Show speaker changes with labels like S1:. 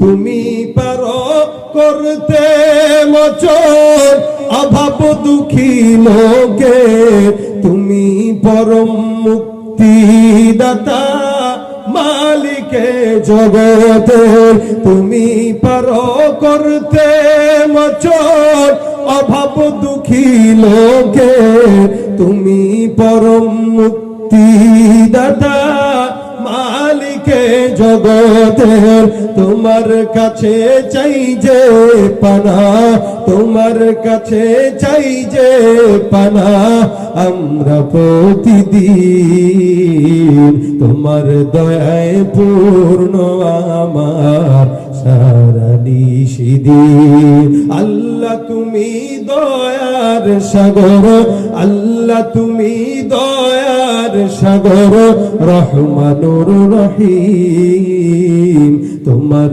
S1: তুমি পারো করতে মোচন অভাব দুঃখী লোকে, তুমি পরম মুক্তিদাতা মালিকে জগতের, তুমি পারো করতে মোচন অভাব দুঃখী লোকে, তুমি পরম মুক্তিদাতা মালিকে জগতের। তোমার কাছে চাই যে পানা, তোমার কাছে চাই যে পানা, আমরা প্রতিদিন তোমার দয়ায় পূর্ণ আমার সারা নিশিদিন। আল্লাহ তুমি দয়ার সাগর, আল্লাহ তুমি দয়ার সাগর, রহমানুর রহিম। তোমার